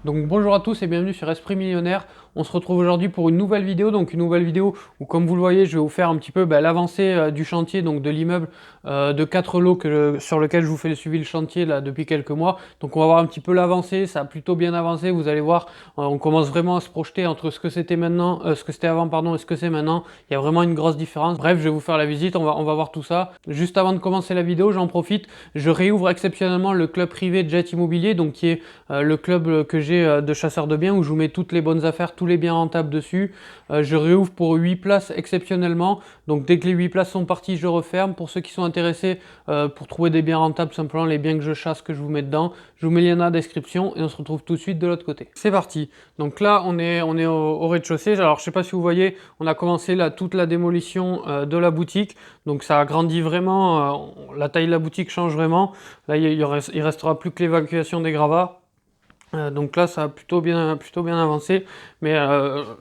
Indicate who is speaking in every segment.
Speaker 1: Donc bonjour à tous et bienvenue sur Esprit Millionnaire. On se retrouve aujourd'hui pour une nouvelle vidéo. Donc une nouvelle vidéo où, comme vous le voyez, je vais vous faire un petit peu l'avancée du chantier, donc de l'immeuble de 4 lots sur lequel je vous fais le suivi le chantier là depuis quelques mois. Donc on va voir un petit peu l'avancée. Ça a plutôt bien avancé. Vous allez voir, on commence vraiment à se projeter entre ce que c'était maintenant, ce que c'était avant, pardon, et ce que c'est maintenant. Il y a vraiment une grosse différence. Bref, je vais vous faire la visite. On va voir tout ça. Juste avant de commencer la vidéo, j'en profite. Je réouvre exceptionnellement le club privé Jet Immobilier, donc qui est le club que j'ai de chasseurs de biens où je vous mets toutes les bonnes affaires, tous les biens rentables dessus. Je réouvre pour 8 places exceptionnellement. Donc dès que les 8 places sont parties, je referme. Pour ceux qui sont intéressés pour trouver des biens rentables, simplement les biens que je chasse, que je vous mets dedans, je vous mets le lien dans la description et on se retrouve tout de suite de l'autre côté. C'est parti. Donc là, on est au rez-de-chaussée. Alors je sais pas si vous voyez, on a commencé là toute la démolition de la boutique. Donc ça a grandi vraiment. La taille de la boutique change vraiment. Là, il restera plus que l'évacuation des gravats. Donc là, ça a plutôt bien avancé, mais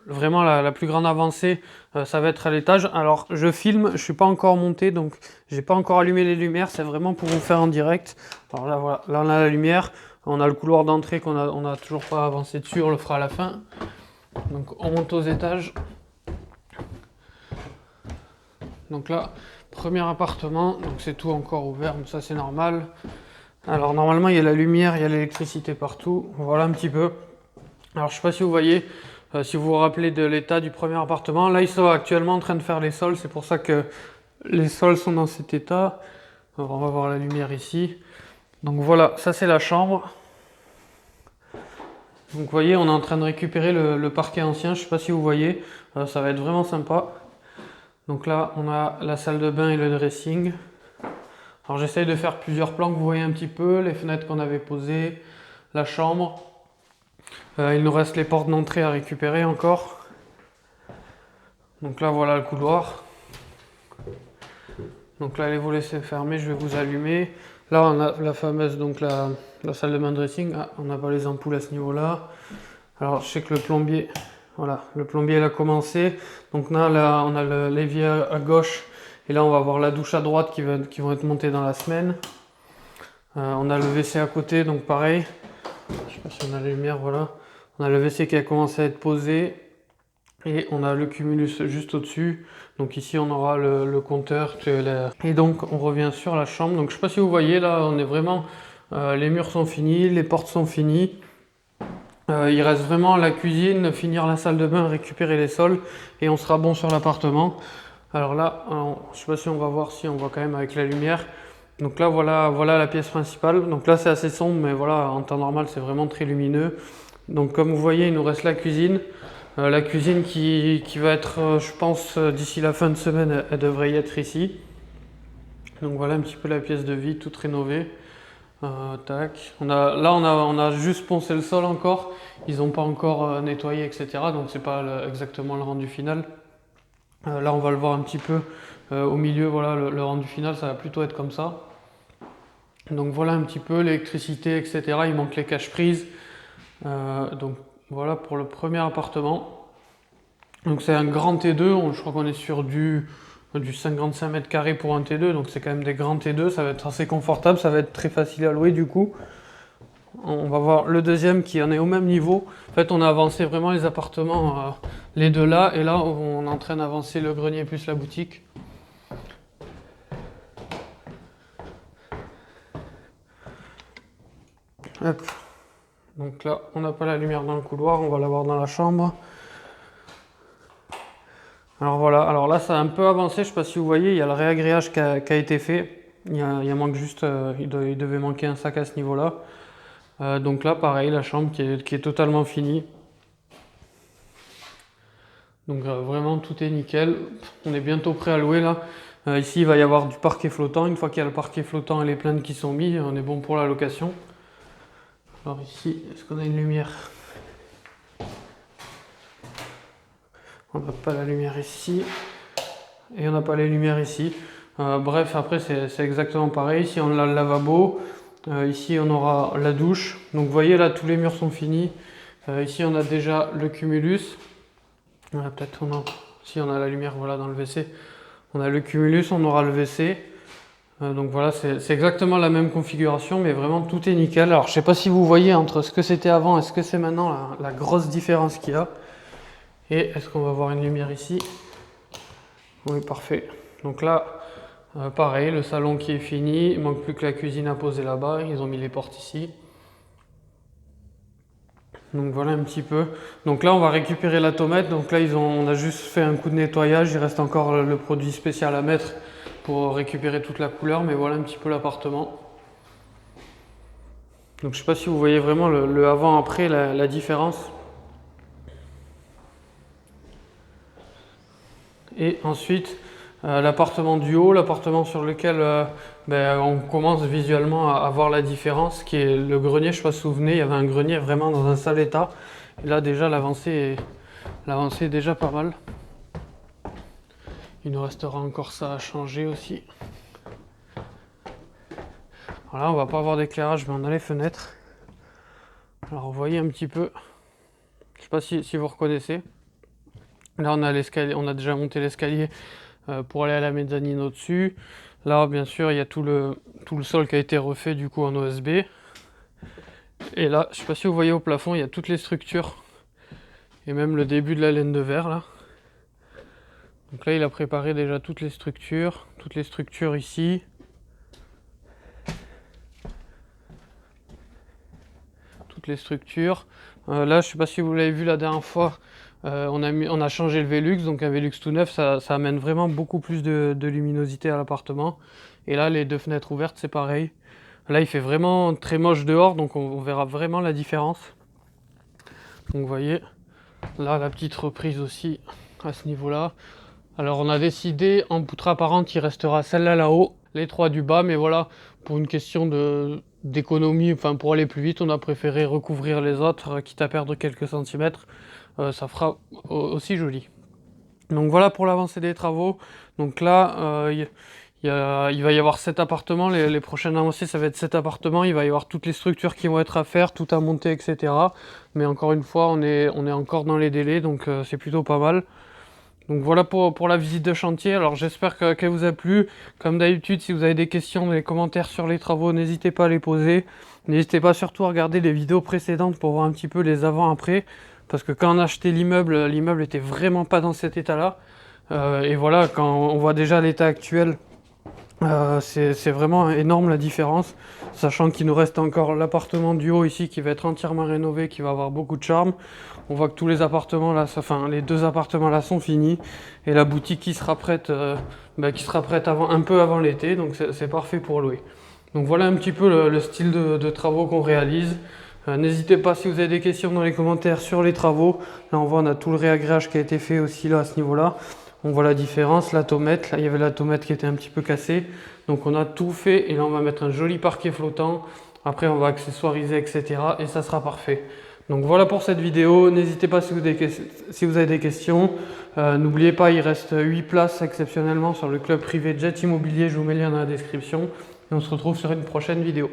Speaker 1: vraiment la plus grande avancée, ça va être à l'étage. Alors, je filme, je suis pas encore monté, donc j'ai pas encore allumé les lumières. C'est vraiment pour vous faire en direct. Alors là, voilà, là on a la lumière, on a le couloir d'entrée on a toujours pas avancé dessus, on le fera à la fin. Donc on monte aux étages. Donc là, premier appartement, donc c'est tout encore ouvert, mais ça c'est normal. Alors normalement il y a la lumière, il y a l'électricité partout, voilà un petit peu. Alors je sais pas si vous voyez, si vous vous rappelez de l'état du premier appartement, là ils sont actuellement en train de faire les sols, c'est pour ça que les sols sont dans cet état. Alors, on va voir la lumière ici. Donc voilà, ça c'est la chambre. Donc vous voyez, on est en train de récupérer le parquet ancien, je sais pas si vous voyez, ça va être vraiment sympa. Donc là on a la salle de bain et le dressing. Alors j'essaye de faire plusieurs plans que vous voyez un petit peu, les fenêtres qu'on avait posées, la chambre. Il nous reste les portes d'entrée à récupérer encore. Donc là voilà le couloir. Donc là les volets c'est fermé, je vais vous allumer. Là on a la fameuse donc la salle de bain dressing. Ah, on n'a pas les ampoules à ce niveau-là. Alors je sais que le plombier, voilà, le plombier il a commencé. Donc là on a l'évier à gauche. Et là on va avoir la douche à droite qui vont être montées dans la semaine. On a le WC à côté, donc pareil. Je sais pas si on a la lumière, voilà. On a le WC qui a commencé à être posé. Et on a le cumulus juste au-dessus. Donc ici on aura le compteur. Et donc on revient sur la chambre. Donc je sais pas si vous voyez, là on est vraiment... les murs sont finis, les portes sont finies. Il reste vraiment la cuisine, finir la salle de bain, récupérer les sols. Et on sera bon sur l'appartement. Alors là, je sais pas si on va voir, si on voit quand même avec la lumière. Donc là, voilà la pièce principale. Donc là, c'est assez sombre, mais voilà, en temps normal, c'est vraiment très lumineux. Donc comme vous voyez, il nous reste la cuisine. La cuisine qui va être, je pense, d'ici la fin de semaine, elle devrait y être ici. Donc voilà un petit peu la pièce de vie, toute rénovée. Tac. On a juste poncé le sol encore. Ils n'ont pas encore nettoyé, etc. Donc c'est pas exactement le rendu final. Là, on va le voir un petit peu au milieu. Voilà, le rendu final, ça va plutôt être comme ça. Donc voilà un petit peu l'électricité, etc. Il manque les caches-prises. Donc voilà pour le premier appartement. Donc c'est un grand T2. Je crois qu'on est sur du 55 mètres carrés pour un T2. Donc c'est quand même des grands T2. Ça va être assez confortable. Ça va être très facile à louer du coup. On va voir le deuxième qui en est au même niveau. En fait, on a avancé vraiment les appartements, les deux là. Et là, on est en train d'avancer le grenier plus la boutique. Hop. Donc là, on n'a pas la lumière dans le couloir. On va l'avoir dans la chambre. Alors voilà. Alors là, ça a un peu avancé. Je ne sais pas si vous voyez, il y a le réagréage qui a été fait. Il manque juste, il devait manquer un sac à ce niveau-là. Donc là, pareil, la chambre qui est totalement finie. Donc vraiment, tout est nickel. On est bientôt prêt à louer là. Ici, il va y avoir du parquet flottant. Une fois qu'il y a le parquet flottant et les plaintes qui sont mis, on est bon pour la location. Alors ici, est-ce qu'on a une lumière? On n'a pas la lumière ici. Et on n'a pas les lumières ici. Bref, après, c'est exactement pareil. Ici, on a le lavabo. Ici, on aura la douche. Donc, vous voyez, là, tous les murs sont finis. Ici, on a déjà le cumulus. Voilà, peut-être si on a la lumière, voilà, dans le WC. On a le cumulus, on aura le WC. Donc voilà, c'est exactement la même configuration, mais vraiment tout est nickel. Alors je sais pas si vous voyez entre ce que c'était avant et ce que c'est maintenant la grosse différence qu'il y a. Et est-ce qu'on va voir une lumière ici? Oui, parfait. Donc là, pareil, le salon qui est fini, il manque plus que la cuisine à poser là-bas, ils ont mis les portes ici. Donc voilà un petit peu. Donc là on va récupérer la tomate. Donc là on a juste fait un coup de nettoyage. Il reste encore le produit spécial à mettre pour récupérer toute la couleur. Mais voilà un petit peu l'appartement. Donc je sais pas si vous voyez vraiment le avant-après, la différence. Et ensuite l'appartement du haut, l'appartement sur lequel on commence visuellement à voir la différence, qui est le grenier. Je ne sais pas si vous vous souvenez, il y avait un grenier vraiment dans un sale état. Et là déjà l'avancée est déjà pas mal. Il nous restera encore ça à changer aussi. Alors là, on va pas avoir d'éclairage, mais on a les fenêtres. Alors vous voyez un petit peu, je sais pas si vous reconnaissez. Là on a l'escalier, on a déjà monté l'escalier pour aller à la mezzanine au-dessus. Là bien sûr il y a tout le sol qui a été refait du coup en OSB. Et là, je sais pas si vous voyez au plafond, il y a toutes les structures. Et même le début de la laine de verre là. Donc là il a préparé déjà toutes les structures ici. Toutes les structures. Là je sais pas si vous l'avez vu la dernière fois. On a changé le Velux, donc un Velux tout neuf, ça amène vraiment beaucoup plus de luminosité à l'appartement. Et là, les 2 fenêtres ouvertes, c'est pareil. Là, il fait vraiment très moche dehors, donc on verra vraiment la différence. Donc vous voyez, là, la petite reprise aussi à ce niveau-là. Alors on a décidé, en poutre apparente, il restera celle-là là-haut, les 3 du bas, mais voilà, pour une question d'économie, enfin pour aller plus vite, on a préféré recouvrir les autres, quitte à perdre quelques centimètres. Ça fera aussi joli. Donc voilà pour l'avancée des travaux. Donc là, il va y avoir 7 appartements. Les prochaines avancées, ça va être 7 appartements. Il va y avoir toutes les structures qui vont être à faire, tout à monter, etc. Mais encore une fois, on est encore dans les délais, donc c'est plutôt pas mal. Donc voilà pour la visite de chantier. Alors j'espère qu'elle vous a plu. Comme d'habitude, si vous avez des questions, des commentaires sur les travaux, n'hésitez pas à les poser. N'hésitez pas surtout à regarder les vidéos précédentes pour voir un petit peu les avant-après. Parce que quand on a acheté l'immeuble était vraiment pas dans cet état-là. Et voilà, quand on voit déjà l'état actuel, c'est vraiment énorme la différence. Sachant qu'il nous reste encore l'appartement du haut ici qui va être entièrement rénové, qui va avoir beaucoup de charme. On voit que tous les appartements là, enfin les 2 appartements là sont finis. Et la boutique qui sera prête, un peu avant l'été. Donc c'est parfait pour louer. Donc voilà un petit peu le style de travaux qu'on réalise. N'hésitez pas si vous avez des questions dans les commentaires sur les travaux. Là on voit on a tout le réagréage qui a été fait aussi là à ce niveau là. On voit la différence, la tomate, là il y avait la tomate qui était un petit peu cassée. Donc on a tout fait et là on va mettre un joli parquet flottant. Après on va accessoiriser etc. et ça sera parfait. Donc voilà pour cette vidéo. N'hésitez pas si vous avez des questions. N'oubliez pas, il reste 8 places exceptionnellement sur le club privé Jet Immobilier. Je vous mets le lien dans la description. Et on se retrouve sur une prochaine vidéo.